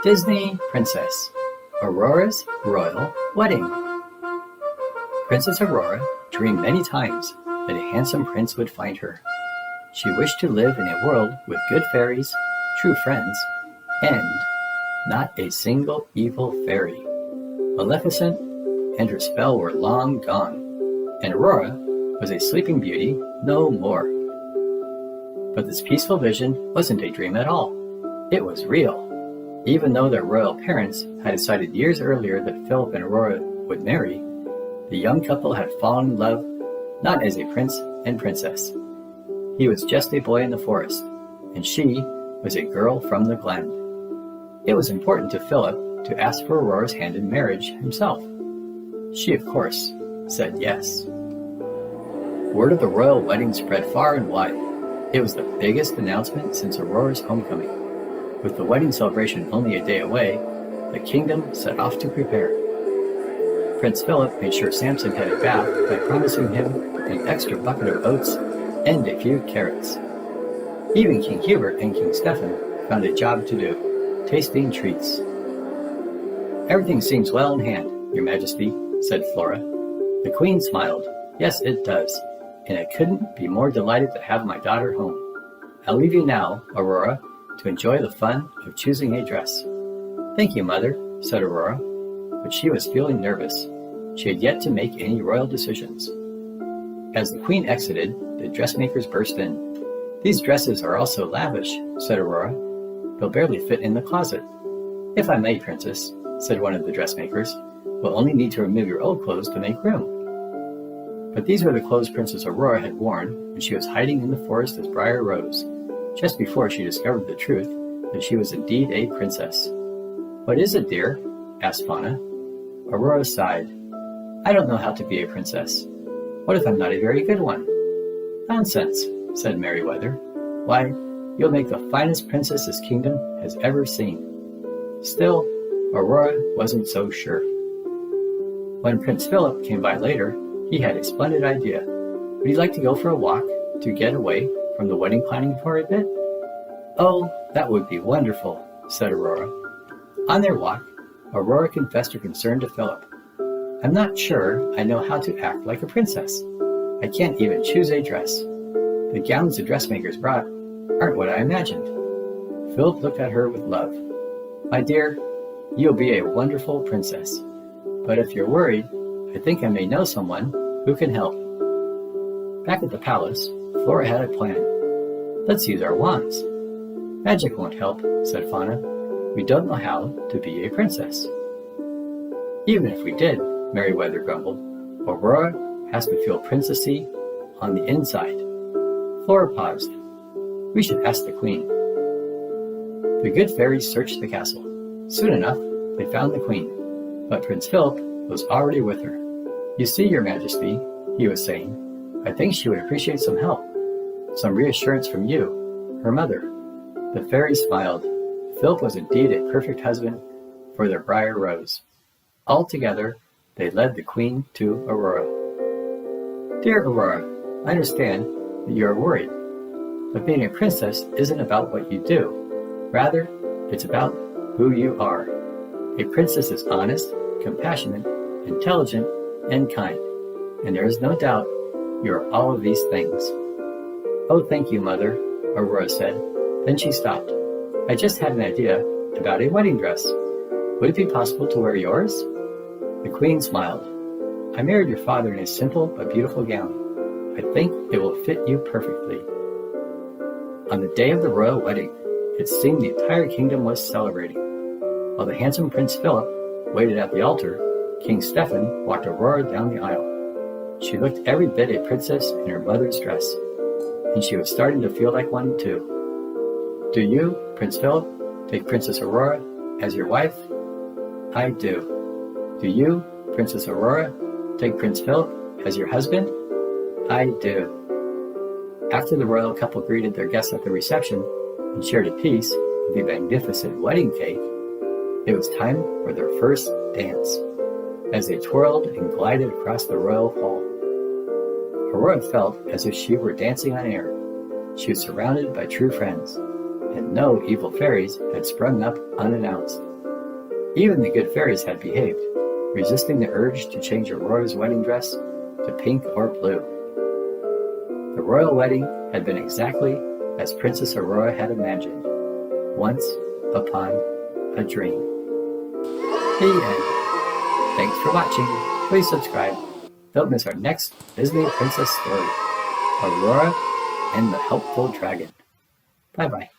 Disney Princess Aurora's Royal Wedding. Princess Aurora dreamed many times that a handsome prince would find her. She wished to live in a world with good fairies, true friends, and not a single evil fairy. Maleficent and her spell were long gone, and Aurora was a sleeping beauty no more. But this peaceful vision wasn't a dream at all. It was real. Even though their royal parents had decided years earlier that Phillip and Aurora would marry, the young couple had fallen in love not as a prince and princess. He was just a boy in the forest, and she was a girl from the glen. It was important to Phillip to ask for Aurora's hand in marriage himself. She, of course, said yes. Word of the royal wedding spread far and wide. It was the biggest announcement since Aurora's homecoming. With the wedding celebration only a day away, the kingdom set off to prepare. Prince Phillip made sure Samson had a bath by promising him an extra bucket of oats and a few carrots. Even King Hubert and King Stephen found a job to do, tasting treats. "Everything seems well in hand, Your Majesty," said Flora. The Queen smiled. "Yes, it does, and I couldn't be more delighted to have my daughter home. I'll leave you now, Aurora, to enjoy the fun of choosing a dress." "Thank you, Mother," said Aurora, but she was feeling nervous. She had yet to make any royal decisions. As the Queen exited, the dressmakers burst in. "These dresses are also lavish," said Aurora. "They'll barely fit in the closet." "If I may, Princess," said one of the dressmakers, "we'll only need to remove your old clothes to make room." But these were the clothes Princess Aurora had worn when she was hiding in the forest as Briar Rose, just before she discovered the truth that she was indeed a princess. "What is it, dear?" asked Fauna. Aurora sighed. "I don't know how to be a princess. What if I'm not a very good one?" "Nonsense," said Merryweather. "Why, you'll make the finest princess this kingdom has ever seen." Still, Aurora wasn't so sure. When Prince Phillip came by later, he had a splendid idea. Would he like to go for a walk to get away from the wedding planning for a bit? "Oh, that would be wonderful," said Aurora. On their walk, Aurora confessed her concern to Phillip. "I'm not sure I know how to act like a princess. I can't even choose a dress. The gowns the dressmakers brought aren't what I imagined." Phillip looked at her with love. "My dear, you'll be a wonderful princess. But if you're worried, I think I may know someone who can help." Back at the palace, Flora had a plan. "Let's use our wands." "Magic won't help," said Fauna. "We don't know how to be a princess." "Even if we did," Merryweather grumbled, "Aurora has to feel princessy on the inside." Flora paused. "We should ask the Queen." The good fairies searched the castle. Soon enough, they found the Queen, but Prince Phillip was already with her. "You see, Your Majesty," he was saying, "I think she would appreciate some help, some reassurance from you, her mother." The fairies smiled. Phillip was indeed a perfect husband for their Briar Rose. All together, they led the Queen to Aurora. "Dear Aurora, I understand that you are worried, but being a princess isn't about what you do. Rather, it's about who you are. A princess is honest, compassionate, intelligent, and kind, and there is no doubt you are all of these things." "Oh, thank you, Mother," Aurora said. Then she stopped. "I just had an idea about a wedding dress. Would it be possible to wear yours?" The Queen smiled. "I married your father in a simple but beautiful gown. I think it will fit you perfectly." On the day of the royal wedding, it seemed the entire kingdom was celebrating. While the handsome Prince Phillip waited at the altar, King Stephen walked Aurora down the aisle. She looked every bit a princess in her mother's dress, and she was starting to feel like one too. "Do you, Prince Phillip, take Princess Aurora as your wife?" "I do." "Do you, Princess Aurora, take Prince Phillip as your husband?" "I do." After the royal couple greeted their guests at the reception and shared a piece of the magnificent wedding cake, it was time for their first dance. As they twirled and glided across the royal hall, Aurora felt as if she were dancing on air. She was surrounded by true friends, and no evil fairies had sprung up unannounced. Even the good fairies had behaved, resisting the urge to change Aurora's wedding dress to pink or blue. The royal wedding had been exactly as Princess Aurora had imagined, once upon a dream. The end. Thanks for watching. Please subscribe. Don't miss our next Disney princess story, Aurora and the Helpful Dragon. Bye-bye.